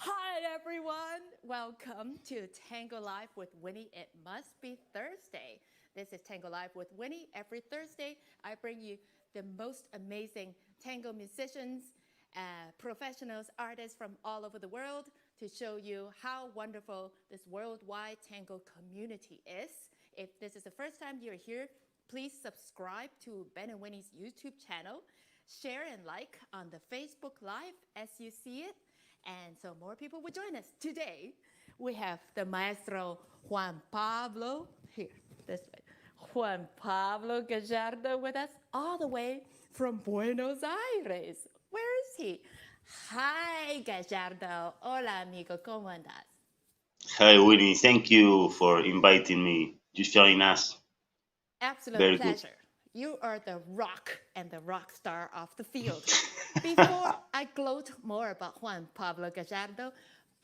Hi, everyone. Welcome to Tango Live with Winnie. It must be Thursday. This is Tango Live with Winnie. Every Thursday, I bring you the most amazing tango musicians, professionals, artists from all over the world to show you how wonderful this worldwide tango community is. If this is the first time you're here, please subscribe to Ben and Winnie's YouTube channel. Share and like on the Facebook Live as you see it. And so more people will join us. Today, we have the maestro Juan Pablo, here, this way, Juan Pablo Gallardo with us all the way from Buenos Aires. Where is he? Hi, Gallardo. Hola, amigo. ¿Cómo andas? Hi, Winnie. Thank you for inviting me to join us. Absolute Very good. pleasure. You are the rock and the rock star of the field. Before I gloat more about Juan Pablo Gallardo,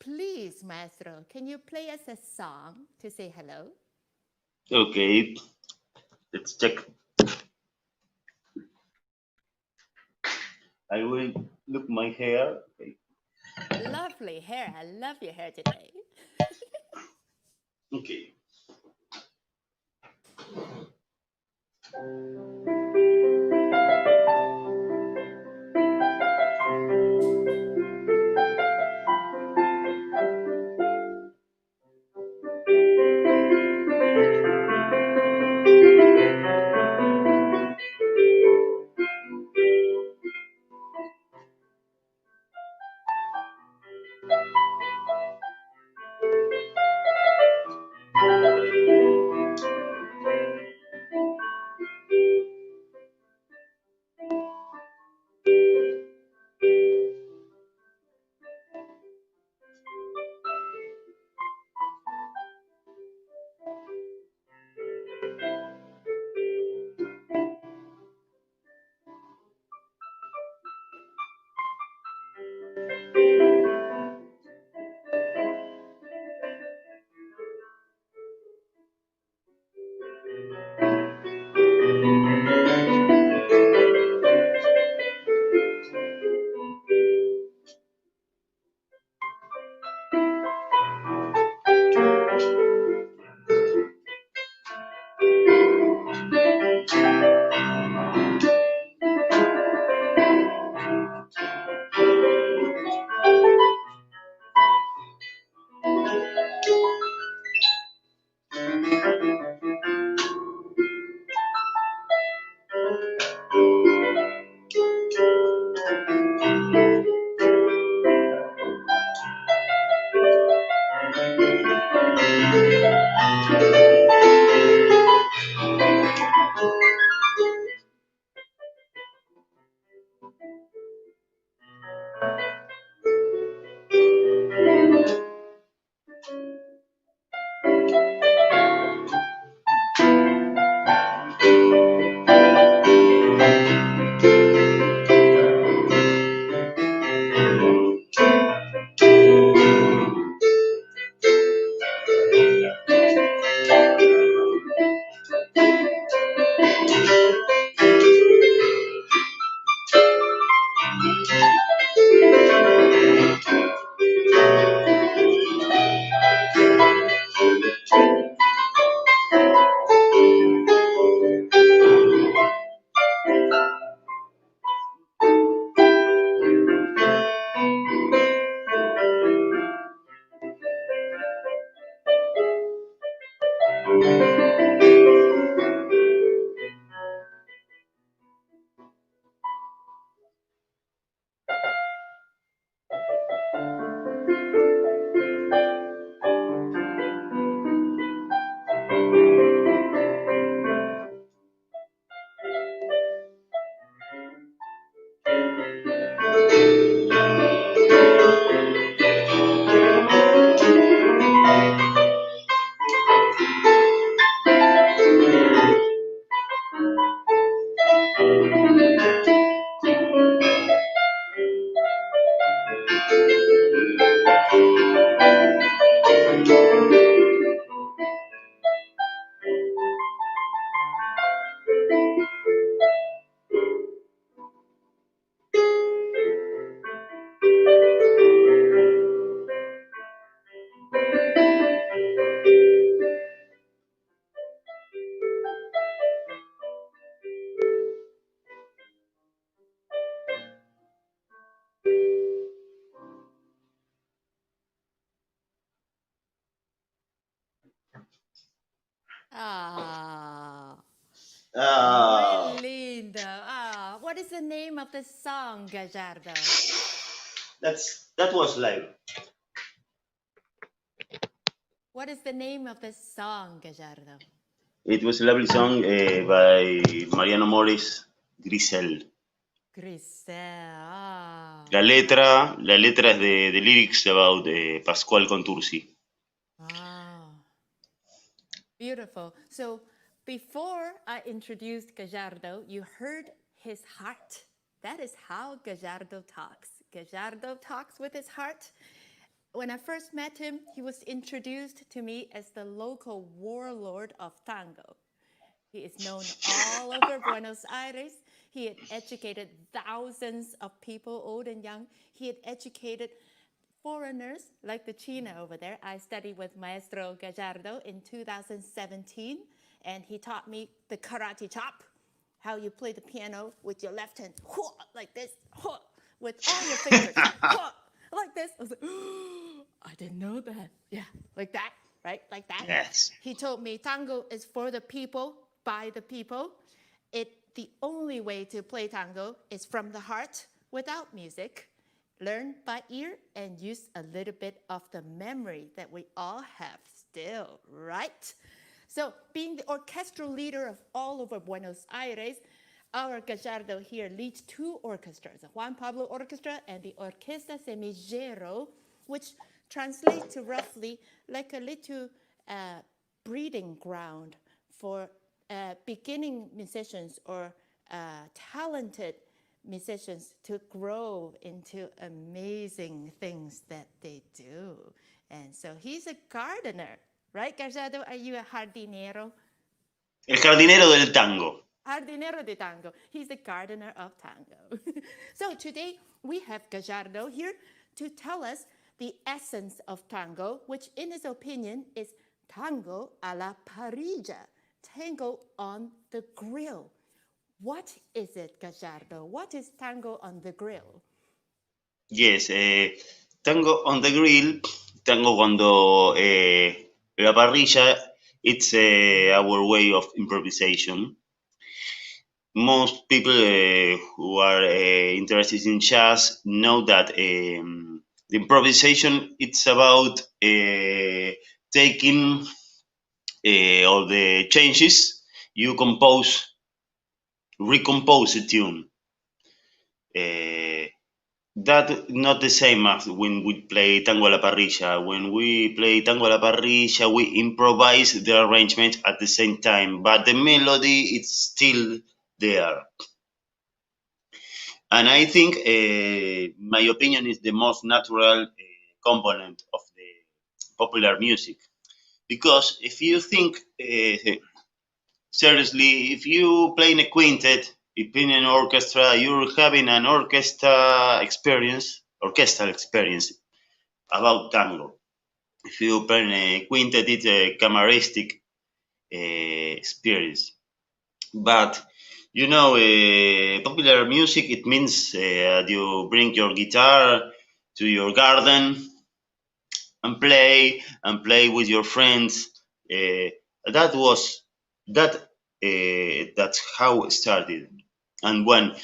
please, maestro, can you play us a song to say hello? Okay, let's check. I will look my hair. Okay. Lovely hair. I love your hair today. Okay. Ah, Ah, muy lindo. Ah, what is the name of the song, Gallardo? that was live. What is the name of the song, Gallardo? It was a lovely song by Mariano Morris, Grisel. Grisel. Ah, La letra es de lyrics about Pascual Contursi. wow. Beautiful. So before I introduced Gallardo, you heard his heart. That is how Gallardo talks. Gallardo talks with his heart. When I first met him, he was introduced to me as the local warlord of tango. He is known all over Buenos Aires. He had educated thousands of people, old and young. He had educated foreigners like the China over there. I studied with Maestro Gallardo in 2017, and he taught me the karate chop, how you play the piano with your left hand, like this, with all your fingers, like this. I was like, oh, I didn't know that. Yeah, like that, right? Like that. Yes. He told me tango is for the people, by the people. The only way to play tango is from the heart, without music. Learn by ear and use a little bit of the memory that we all have still, right? So, being the orchestral leader of all over Buenos Aires, our Gallardo here leads two orchestras, the Juan Pablo Orchestra and the Orquesta Semillero, which translates to roughly like a little breeding ground for beginning musicians or talented musicians to grow into amazing things that they do. And so he's a gardener, right, Gallardo? Are you a jardinero? El jardinero del tango. Jardinero de tango. He's the gardener of tango. So today we have Gallardo here to tell us the essence of tango, which in his opinion is tango a la parrilla, tango on the grill. What is it, Gallardo? What is tango on the grill? Yes, tango on the grill, tango cuando la parrilla, it's our way of improvisation. Most people who are interested in jazz know that the improvisation it's about taking all the changes you recompose a tune. That not the same as when we play tango a la parrilla. When we play tango a la parrilla, we improvise the arrangement at the same time, but the melody is still there. And I think, my opinion, is the most natural component of the popular music. Because if you think seriously, if you play in a quintet, if in an orchestra, you're having an orchestral experience about tango. If you play in a quintet, it's a cameristic experience. But popular music, it means you bring your guitar to your garden and play with your friends. That was that. That's how it started, and when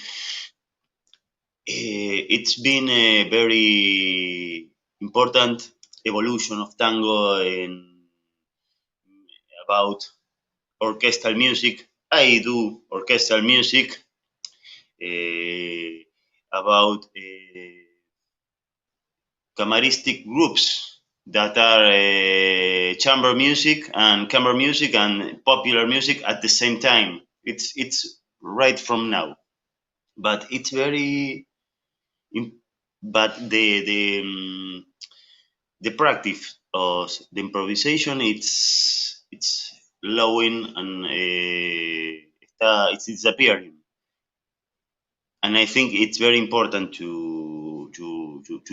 it's been a very important evolution of tango in about orchestral music. I do orchestral music about camaristic groups that are chamber music and popular music at the same time. It's right from now, but it's very. But the practice of the improvisation it's lowing and it's disappearing. And I think it's very important to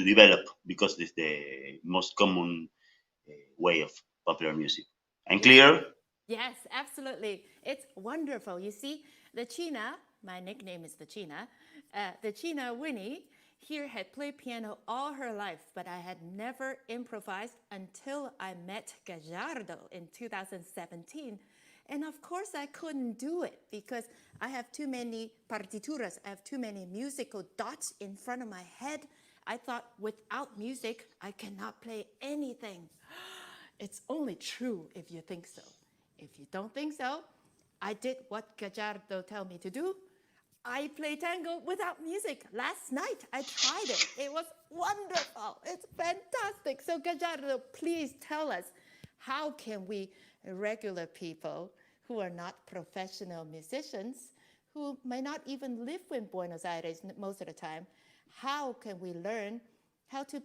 develop because it's the most common way of popular music. I'm Yes. clear? Yes, absolutely. It's wonderful. You see, the China, my nickname is the China Winnie here had played piano all her life, but I had never improvised until I met Gallardo in 2017. And of course, I couldn't do it because I have too many partituras. I have too many musical dots in front of my head. I thought without music, I cannot play anything. It's only true if you think so. If you don't think so, I did what Gallardo told me to do. I play tango without music. Last night I tried it. It was wonderful. It's fantastic. So Gallardo, please tell us, how can we regular people who are not professional musicians, who may not even live in Buenos Aires most of the time, how can we learn how to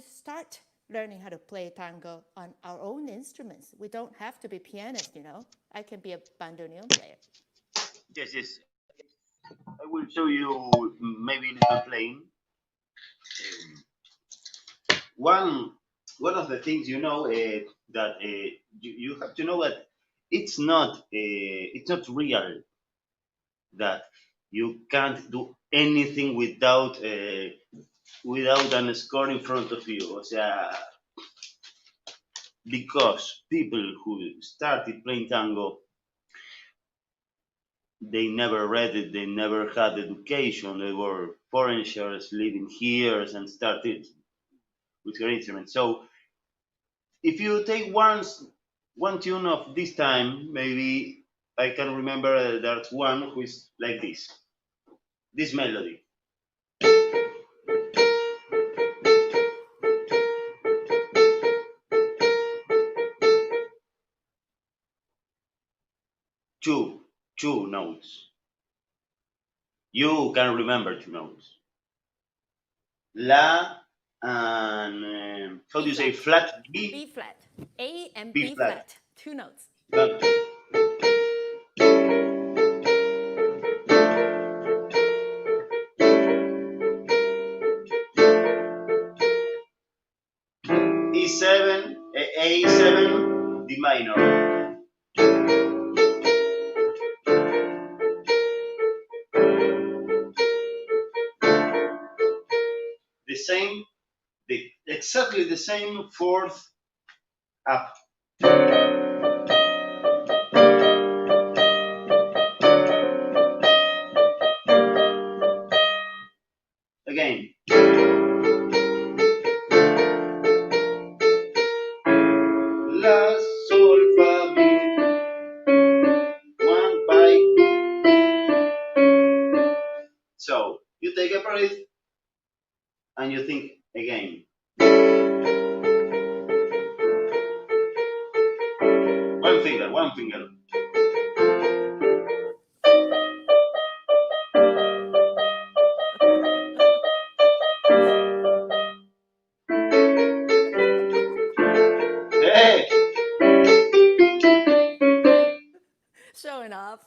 start learning how to play tango on our own instruments? We don't have to be pianists, you know. I can be a bandoneon player. Yes, yes. I will show you maybe a little playing. One one of the things that you have to know that it's not real that you can't do anything without an score in front of you. O sea, because people who started playing tango, they never read it, they never had education, they were foreigners living here and started with their instrument. So if you take one tune of this time, maybe I can remember there's one who is like this melody. Two notes. You can remember two notes. La and how do you say flat B? B flat. A and B B flat. flat. Two notes. But E7, A7, D minor. The same, exactly the same fourth up. Again. La, sol, fa, mi. One by. So you take a breath and you think again. One finger. Hey! Showing off.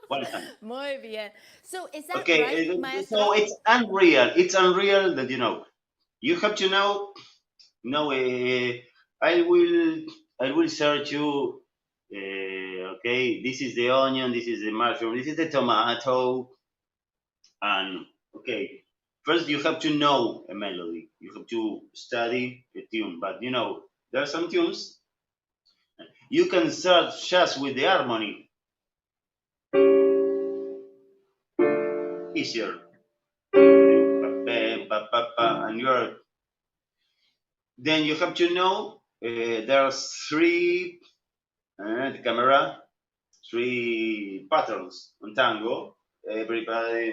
One hand. Muy bien. So is that Okay, right, so maestro? it's unreal. It's unreal that you have to know. No, I will I will search you. Okay, this is the onion. This is the mushroom. This is the tomato. And okay, first you have to know a melody. You have to study a tune. But there are some tunes you can search just with the harmony. Easier. And then you have to know there's the camera, three patterns on tango. Everybody.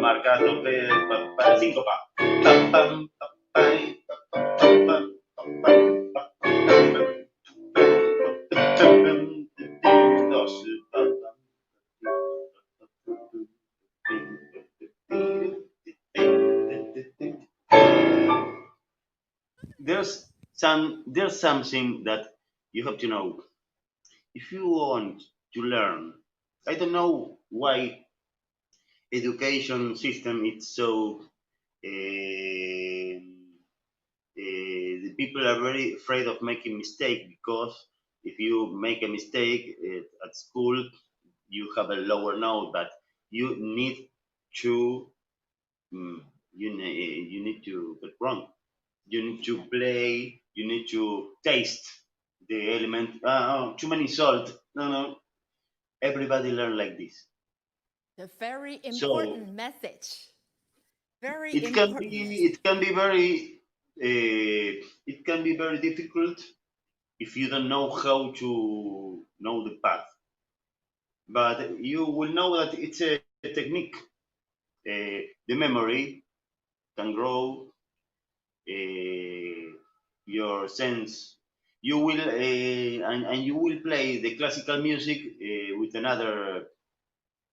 Marcato per sincopa. Dos. There's something that you have to know. If you want to learn, I don't know why education system is so the people are very afraid of making mistake, because if you make a mistake at school you have a lower note, but you need to mm, you need to get wrong. You need to play. You need to taste the element. Too many salt. No, no. Everybody learn like this. The very So important message. Very it can important be message. it can be very difficult if you don't know how to know the path. But you will know that it's a technique. The memory can grow. Your sense. You will and you will play the classical music with another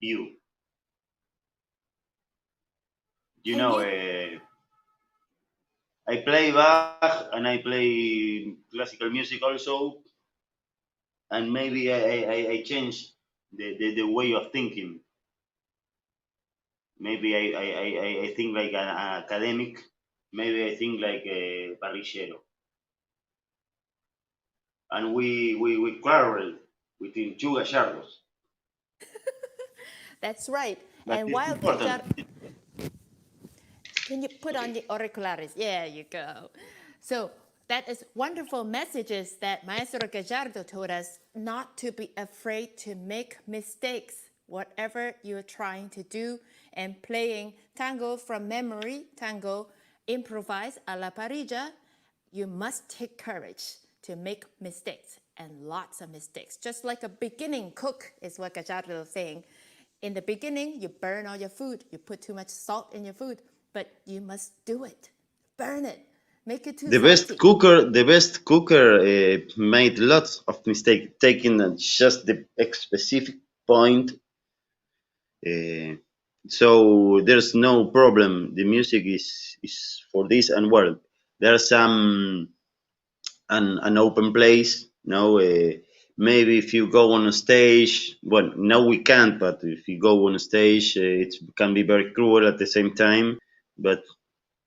view. You And know, you I play Bach and I play classical music also, and maybe I change the way of thinking. Maybe I think like an academic. Maybe I think like a parrillero. And we quarrel between two Gallardos. that's right. But And it's while important. Gajar, can you put on Okay. the auriculares? Yeah, you go. So that is wonderful messages that Maestro Gallardo told us not to be afraid to make mistakes, whatever you're trying to do, and playing tango from memory, tango improvise a la parrilla, you must take courage to make mistakes and lots of mistakes. Just like a beginning cook is what Gallardo is saying. In the beginning, you burn all your food. You put too much salt in your food, but you must do it. Burn it. Make it too salty. The best cooker made lots of mistakes, taking just the specific point. Uh, so there's no problem. The music is for this, and well, there's some an open place. No, maybe if you go on a stage, well, no, we can't. But if you go on a stage, it can be very cruel at the same time. But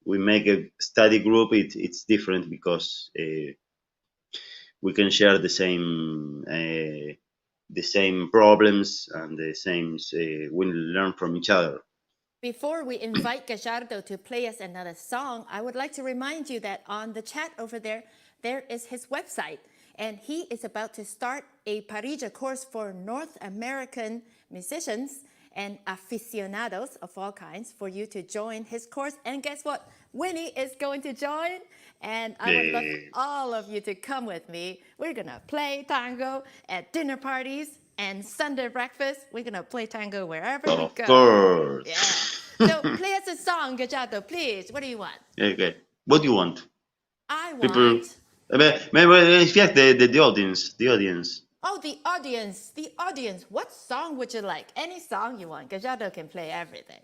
we make a study group. It's different because we can share the same problems and the same we learn from each other. Before we invite Gallardo to play us another song, I would like to remind you that on the chat over there, there is his website. And he is about to start a parrilla course for North American musicians and aficionados of all kinds for you to join his course. And guess what? Winnie is going to join. And I would love Uh, all of you to come with me. We're going to play tango at dinner parties and Sunday breakfast. We're going to play tango wherever we of go. Yeah. course. So play us a song, Gallardo, please. What do you want? Okay. What do you want? I People. want. Maybe in fact the audience. The audience. Oh, the audience. The audience. What song would you like? Any song you want. Gallardo can play everything.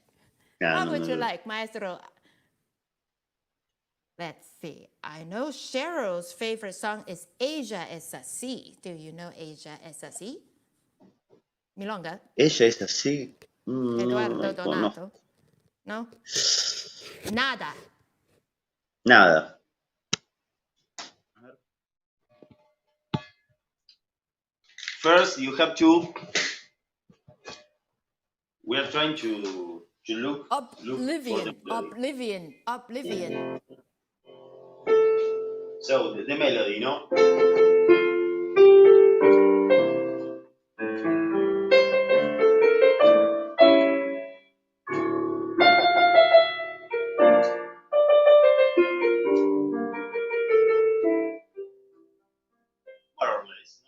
Yeah, What no, would you no. like, Maestro? Let's see. I know Cheryl's favorite song is Asia es así. Do you know Asia es así? Milonga? Ella es así. No, Eduardo no conozco. Donato? No? Nada. Nada. First, you have to. We are trying to look for the Oblivion. melody. Oblivion. Oblivion. So the melody, no? More or less.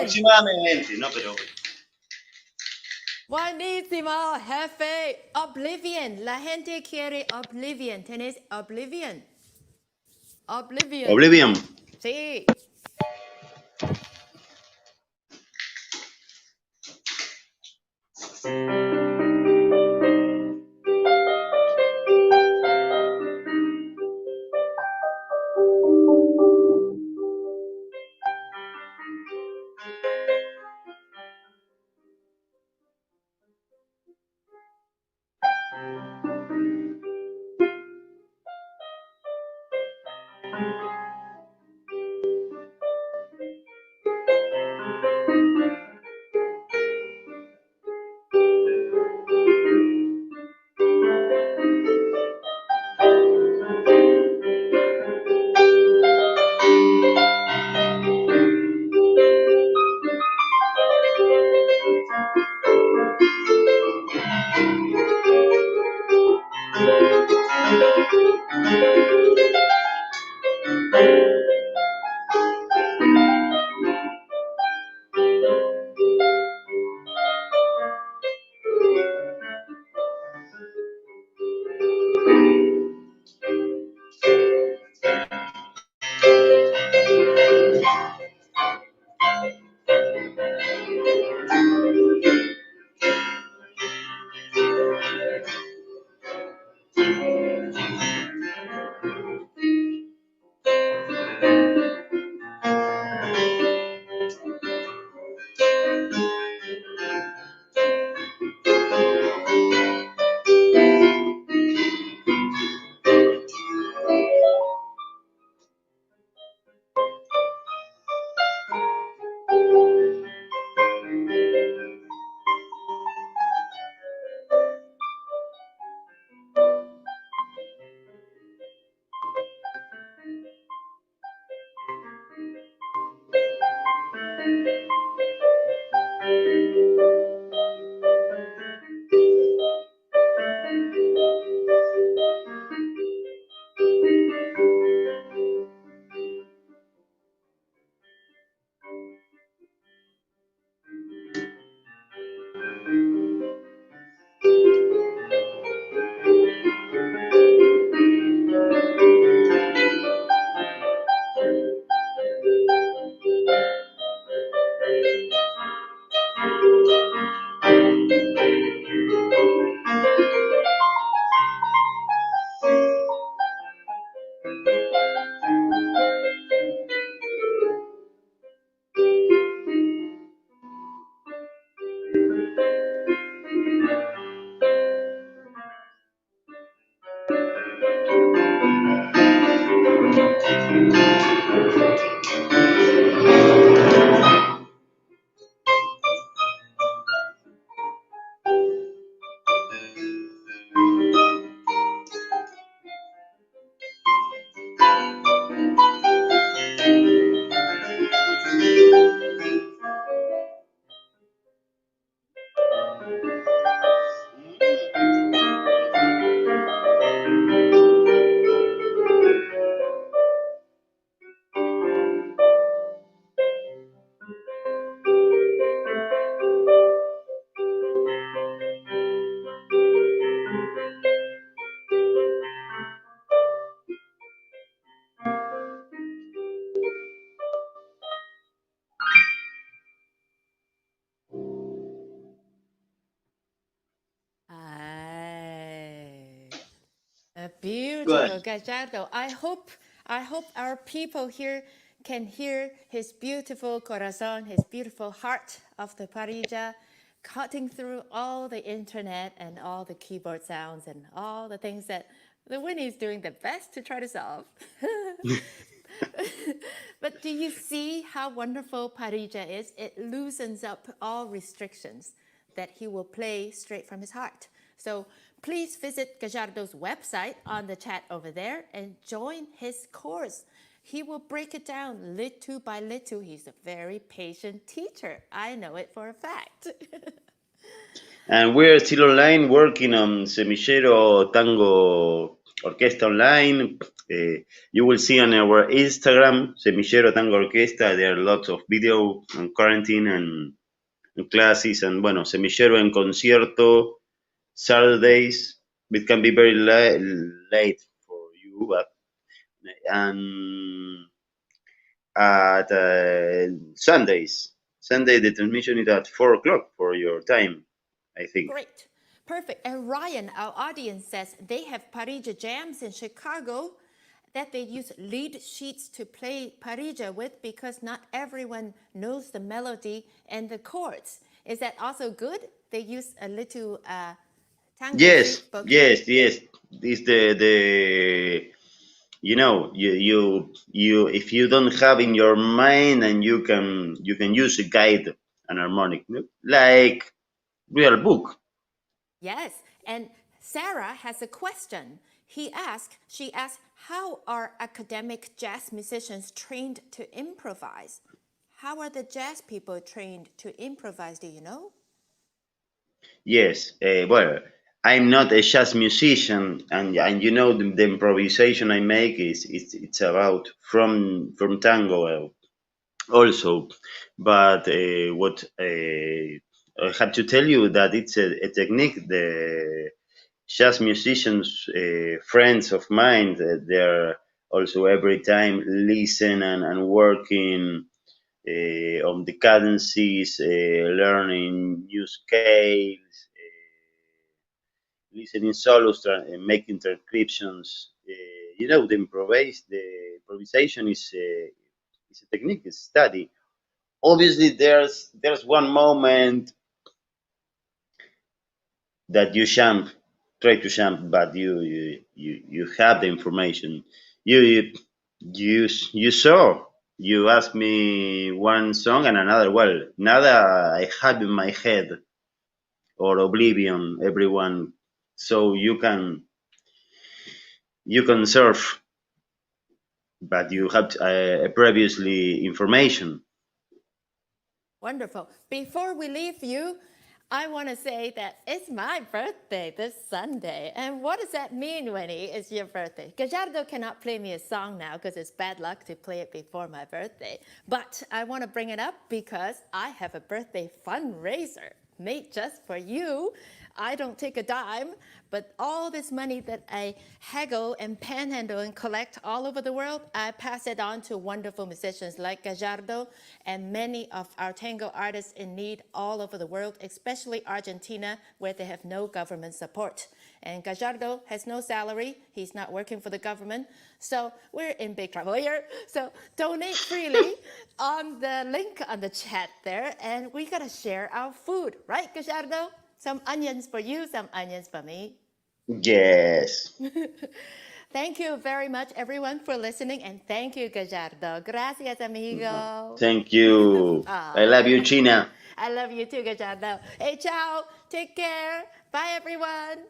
Aproximadamente, ¿no? Pero Buenísimo, jefe. Oblivion. La gente quiere Oblivion. ¿Tenés Oblivion? Oblivion. Oblivion. Sí. Ay, a beautiful good. Gallardo. I hope our people here can hear his beautiful corazon, his beautiful heart of the parrilla, cutting through all the internet and all the keyboard sounds and all the things that the Winnie is doing the best to try to solve. But do you see how wonderful parrilla is? It loosens up all restrictions that he will play straight from his heart. So please visit Gallardo's website on the chat over there and join his course. He will break it down little by little. He's a very patient teacher. I know it for a fact. And we're still online working on Semillero Tango orchestra online. You will see on our Instagram, Semillero Tango Orquesta, there are lots of video on quarantine and classes, and bueno, Semillero en concierto, Saturdays. It can be very late for you, but and at Sundays. Sunday the transmission is at 4 o'clock for your time, I think. Great. Perfect. And Ryan, our audience says they have Parrilla jams in Chicago that they use lead sheets to play Parrilla with because not everyone knows the melody and the chords. Is that also good? They use a little tango Yes, sheet book. yes. It's the you if you don't have in your mind, and you can use a guide, an harmonic, like real book. Yes. And Sarah has a question. She asked, how are academic jazz musicians trained to improvise? How are the jazz people trained to improvise? Do you know? Yes, well, I'm not a jazz musician, and the improvisation I make is it's about from tango also, but what I have to tell you that it's a technique. The jazz musicians, friends of mine, they're also every time listen and working on the cadences, learning new scales, listening solos, making transcriptions. The improvisation is a technique, it's study. Obviously, there's one moment that you try to jump, but you have the information. You saw. You asked me one song and another. Well, nada I have in my head, or Oblivion, everyone. So you can surf, but you have previously information. Wonderful. Before we leave you, I want to say that it's my birthday this Sunday. And what does that mean, Winnie? It's your birthday. Gallardo cannot play me a song now because it's bad luck to play it before my birthday. But I want to bring it up because I have a birthday fundraiser made just for you. I don't take a dime, but all this money that I haggle and panhandle and collect all over the world, I pass it on to wonderful musicians like Gallardo and many of our tango artists in need all over the world, especially Argentina, where they have no government support. And Gallardo has no salary. He's not working for the government. So we're in big trouble here. So donate freely on the link on the chat there. And we got to share our food, right, Gallardo? Some onions for you, some onions for me. Yes. Thank you very much, everyone, for listening. And thank you, Gallardo. Gracias, amigo. Thank you. I love you, China. I love you too, Gallardo. Hey, ciao. Take care. Bye, everyone.